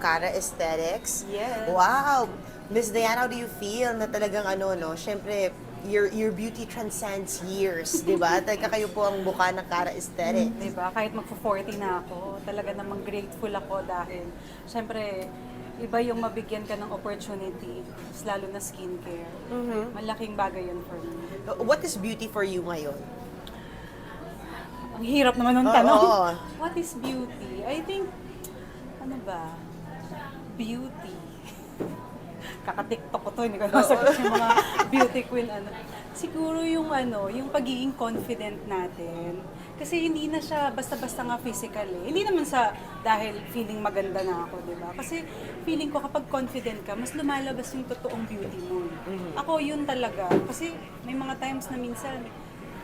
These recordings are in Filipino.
Cara Aesthetics. Yes. Wow! Miss Diana, how do you feel na talagang syempre, your beauty transcends years, di ba? Talaga kayo po ang mukha ng Cara Aesthetics. Diba? Kahit magpo-40 na ako, talaga namang grateful ako dahil syempre, iba yung mabigyan ka ng opportunity, lalo na skincare. Malaking bagay yun for me. What is beauty for you ngayon? Ang hirap naman ng Oo. tanong. What is beauty? I think, ano ba? Beauty. Kaka-TikTok ko to, hindi ko nasagot yung mga beauty queen. Siguro yung yung pagiging confident natin. Kasi hindi na siya basta-basta nga physical eh. Hindi naman sa dahil feeling maganda na ako, di ba? Kasi feeling ko kapag confident ka, mas lumalabas yung totoong beauty mo. Ako yun talaga. Kasi may mga times na minsan,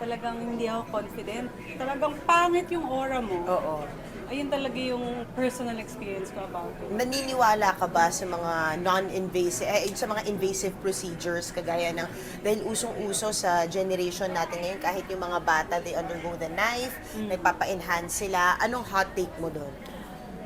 talagang hindi ako confident. Talagang pangit yung aura mo. Oo. Ayun talaga yung personal experience ko about it. Naniniwala ka ba sa mga non-invasive, sa mga invasive procedures kagaya ng, dahil usong-uso sa generation natin ngayon, kahit yung mga bata, they undergo the knife, nagpapa-enhance sila. Anong hot take mo doon?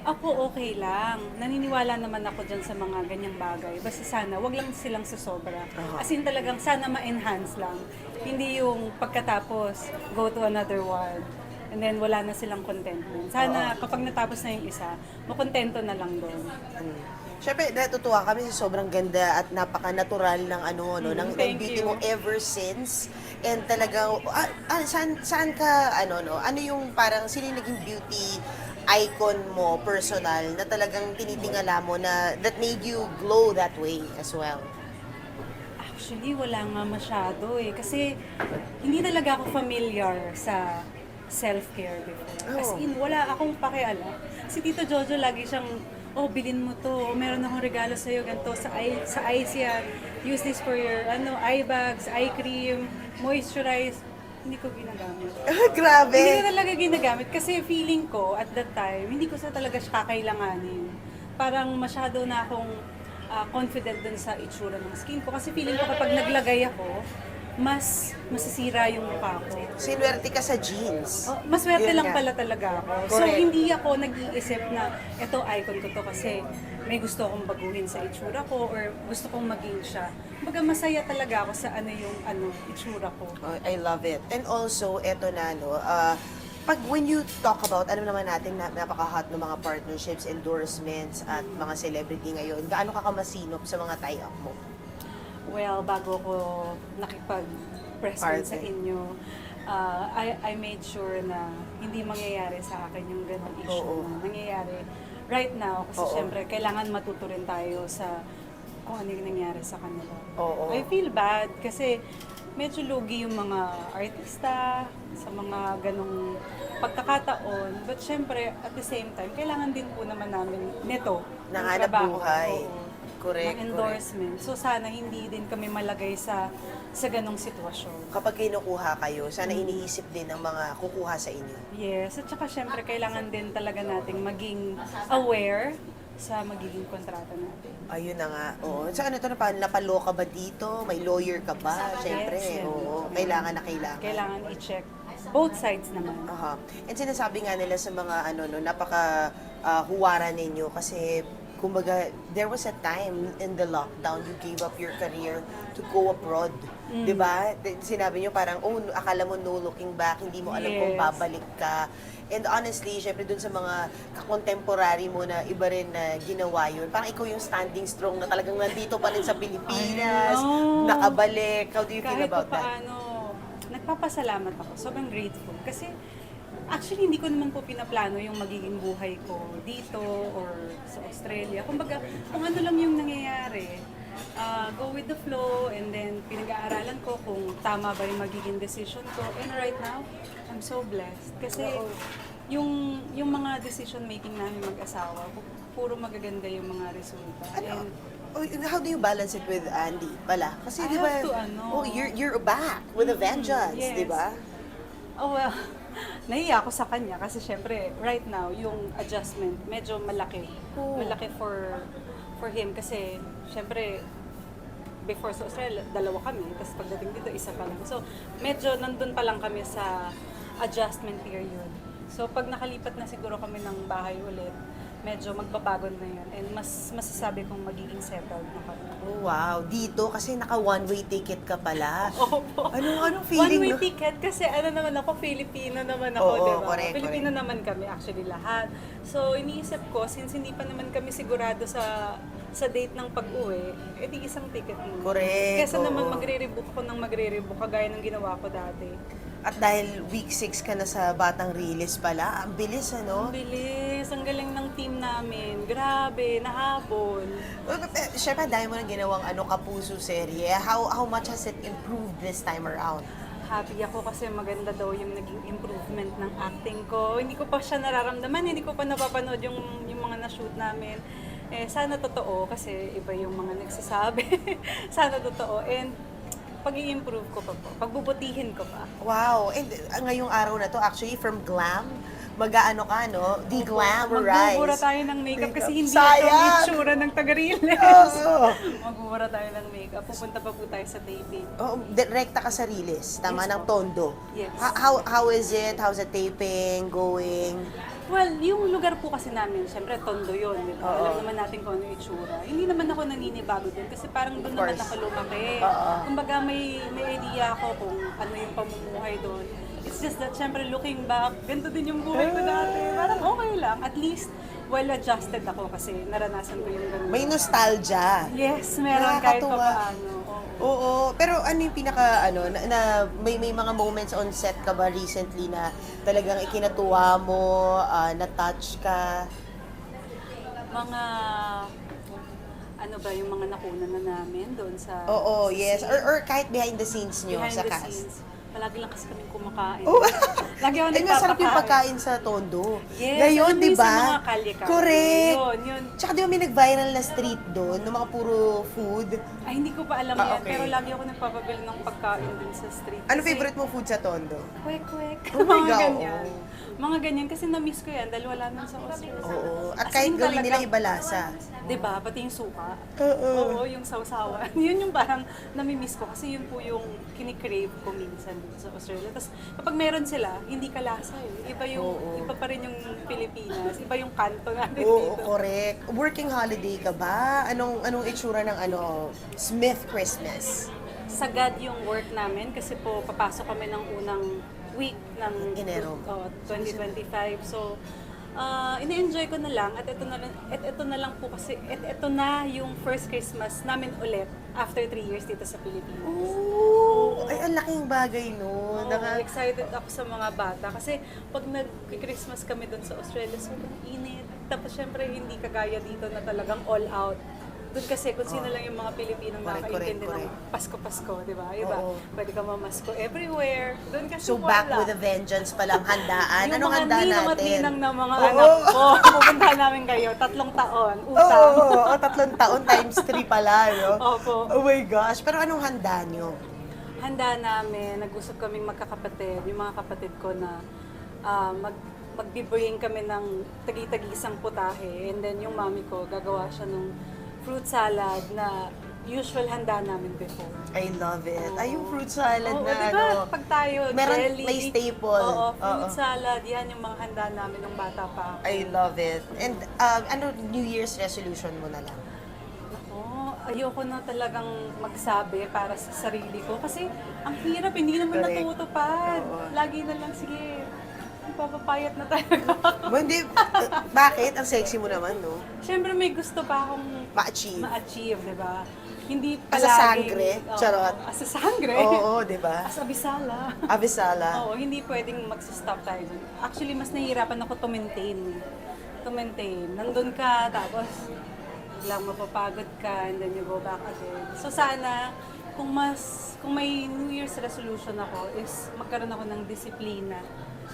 Ako okay lang. Naniniwala naman ako dyan sa mga ganyang bagay. Basta sana, wag lang silang susobra. As in talagang sana ma-enhance lang. Hindi yung pagkatapos, go to another one. And then wala na silang contentment. Sana kapag natapos na yung isa, makontento na lang doon. Siyempre, natutuwa kami sa sobrang ganda at napaka-natural ng ng thank beauty you. mo ever since. And talagang, saan ka, ano yung parang, sino yung naging beauty icon mo, personal, na talagang tinitingala mo na that made you glow that way as well? Actually, wala nga masyado eh. Kasi hindi talaga ako familiar sa self-care before. As in, wala akong pakialam. Si Tito Jojo lagi siyang, bilhin mo to, meron akong regalo sa'yo, ganito, sa eyes yan. Use this for your, eye bags, eye cream, moisturize. Hindi ko ginagamit. Grabe! Hindi ko talaga ginagamit kasi feeling ko at that time, hindi ko sa talaga siya kakailanganin. Parang masyado na akong confident dun sa itsura ng skin ko. Kasi feeling ko kapag naglagay ako, mas masisira yung mukha ko. Sinuwerte ka sa jeans. Maswerte Yun lang nga. pala talaga ako. So, Correct. hindi ako nag-iisip na ito icon ko to kasi may gusto akong baguhin sa itsura ko or gusto kong maging siya. Kumbaga masaya talaga ako sa yung itsura ko. Oh, I love it. And also, eto na, pag when you talk about, alam naman natin na napaka-hot ng mga partnerships, endorsements, at mga celebrity ngayon, gaano ka kamasinop sa mga tie-up mo? Well, bago ko nakipag-present sa Arte. inyo, I made sure na hindi mangyayari sa akin yung ganong issue Oo. na nangyayari right now. Kasi Oo. syempre, kailangan matuto rin tayo sa kung ano yung nangyari sa kanila. Oo. I feel bad kasi medyo lugi yung mga artista sa mga ganong pagkakataon. But syempre, at the same time, kailangan din po naman namin nito. ng Nanganap trabaho. buhay. Oo. Correct, Ng endorsement. So sana hindi din kami malagay sa ganong sitwasyon. Kapag kinukuha kayo, sana iniisip din ng mga kukuha sa inyo. Yes, at saka syempre kailangan din talaga nating maging aware sa magiging kontrata natin. Ayun na nga. Oo. So ano to, napaloka ba dito? May lawyer ka ba? Siyempre. Yes, Oo. Kailangan na kailangan. Kailangan i-check both sides naman. Aha. And sinasabi nga nila sa mga napaka huwara ninyo kasi kumbaga there was a time in the lockdown you gave up your career to go abroad. 'Di ba? Sinabi niyo parang akala mo no looking back, hindi mo alam kung Yes. babalik ka. And honestly, syempre dun sa mga kakontemporary mo na iba rin na ginawa yun, parang ikaw yung standing strong na talagang nandito pa rin sa Pilipinas, I know. nakabalik. How do you feel Kahit about pa that? paano, nagpapasalamat ako. Sobrang grateful. Kasi actually, hindi ko naman po pinaplano yung magiging buhay ko dito or sa Australia. Kumbaga, kung ano lang yung nangyayari, go with the flow and then pinag-aaralan ko kung tama ba yung magiging decision ko. And right now, I'm so blessed. Kasi yung mga decision making namin mag-asawa, puro magaganda yung mga resulta. And How do you balance it with Andy pala? Kasi I di ba, have to, you're back with a vengeance, yes. di ba? Oh well, nahiya ako sa kanya kasi syempre right now yung adjustment medyo malaki. Malaki for him kasi syempre before sa Australia, dalawa kami, tapos pagdating dito, isa pa lang. So, medyo nandun pa lang kami sa adjustment period. So, pag nakalipat na siguro kami ng bahay ulit, medyo magbabago na yun. And mas masasabi kong magiging settled na kami. Oh, wow. Dito, kasi naka one-way ticket ka pala. Opo. Anong feeling? One-way no? ticket kasi ano naman ako, Filipino naman ako, Oo, di ba? correct, Filipino naman kami actually lahat. So iniisip ko, since hindi pa naman kami sigurado sa date ng pag-uwi, edi isang ticket mo. Correct, Kesa naman oo. magre-rebook ako ng magre-rebook, kagaya ng ginawa ko dati. At dahil week 6 ka na sa Batang Riles pala, ang bilis, ano? Ang bilis, ang galing ng team namin. Grabe, nahabol. Siyempre, dahil mo nang ginawang kapuso serye, how much has it improved this time around? Happy ako kasi maganda daw yung naging improvement ng acting ko. Hindi ko pa siya nararamdaman, hindi ko pa napapanood yung mga na-shoot namin. Sana totoo kasi iba yung mga nagsasabi. Sana totoo. And pag-i-improve ko pa po, pagbubutihin ko pa. Wow! And ngayong araw na to, actually, from glam, mag-aano ka, no? Magbubura De-glamorize. tayo ng makeup kasi hindi Sayang! ito ang itsura ng taga-Riles. Oo. Magbubura tayo ng makeup. Pupunta pa po tayo sa taping. Oh, direkta ka sa Riles, tama, Yes ng po. Tondo. Yes. How is it? How's the taping going? Well, yung lugar po kasi namin, syempre Tondo yun, di ba? Oo. Alam naman natin kung ano yung itsura. Hindi naman ako naninibago din kasi parang doon naman course. ako lumaki. Oo. Kumbaga may idea ako kung ano yung pamumuhay doon. It's just that syempre looking back, ganito din yung buhay ko dati. Parang okay lang. At least well-adjusted ako kasi naranasan ko yung ganun. May nostalgia. Yes, meron kahit pa Nakakatuwa. paano. Oo. Oo, pero ano yung pinaka na may mga moments on set ka ba recently na talagang ikinatuwa mo, na-touch ka? Mga ano ba yung mga nakuna na namin doon sa Oo, sa yes. scene. Or kahit behind the scenes nyo Behind sa the cast. scenes. Palagi lang kasi kami kumakain. Oh. Lagi ako Ay, masarap yung nagpapakain. pagkain sa Tondo. Yes, Ngayon, alam mo di yung sa ba? mga kalye-kalye. Correct. Yun. Tsaka di ba may nag-viral na street doon, ng mga puro food? Ay, hindi ko pa alam Ah, yan. okay. Pero lagi ako nagpapabili ng pagkain din sa street. Ano Kasi favorite mo food sa Tondo? Kwek-kwek. Oh my mga God, ganyan. Mga ganyan. Kasi na-miss ko yan dahil wala nang sa Australia. Oo. At As kahit in gawin nila talagang- iba lasa. Diba? Pati yung suka. Oo. Oo, yung sausawan. Yun yung parang nami-miss ko kasi yun po yung kinikrave ko minsan dito sa Australia. Tapos kapag meron sila, hindi ka lasa eh. Iba pa rin yung Pilipinas. Iba yung kanto natin Oo, dito. correct. Working holiday ka ba? Anong itsura ng Smith Christmas? Sagad yung work namin kasi po papasok kami ng unang week ng Enero. 2025. So, ini-enjoy ko na lang at ito na lang po kasi ito na yung first Christmas namin ulit after 3 years dito sa Pilipinas. Oo! Ay, ang laking bagay nun. Oo, excited ako sa mga bata kasi pag nag-Christmas kami doon sa Australia, sobrang init. Tapos syempre hindi kagaya dito na talagang all out. Doon kasi kung sino lang yung mga Pilipinong Correct, nakakaintindi ng correct. Pasko-Pasko, di ba? Iba, Oo. pwede ka mamasko everywhere. Doon kasi So back wala. with a vengeance palang handaan. Yung Anong mga handa ninong at natin? ninang ng mga Oo. anak ko, pupuntahan namin kayo, 3 taon, Oo, utang. 3 taon times 3 pala, no? Opo. Oh my gosh. Pero anong handa nyo? Handa namin, nag-usap kaming magkakapatid, yung mga kapatid ko na magbibring kami ng tagi-tagisang putahe. And then yung mami ko, gagawa siya ng fruit salad na usual handa namin before. I love it. Ay, yung fruit salad Oo, na diba? Pag tayo, Meron, jelly. may staple. Oo, Oo. fruit salad. Yan yung mga handa namin nung bata pa ako. I love it. And New Year's resolution mo na lang? Ako, ayoko na talagang magsabi para sa sarili ko. Kasi ang hirap, hindi naman Correct. natutupad. Oo. Lagi na lang, sige, papapayat na talaga ako. Hindi, bakit? Ang sexy mo naman, no? Siyempre may gusto pa akong Ma-achieve. ma-achieve, di ba? Hindi As a palaging... sangre? Oo, Charot. As a sangre? Oo, di ba? As a bisala. Avisala. Oo, hindi pwedeng mag-stop tayo dun. Actually, mas nahihirapan ako to maintain. To maintain. Nandun ka, tapos biglang mapapagod ka, and then you go back again. So sana, kung may New Year's resolution ako, is magkaroon ako ng disiplina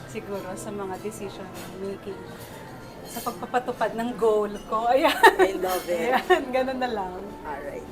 siguro sa mga decision making. Sa pagpapatupad ng goal ko. Ayan. I love it. Ayan, ganun na lang. Alright.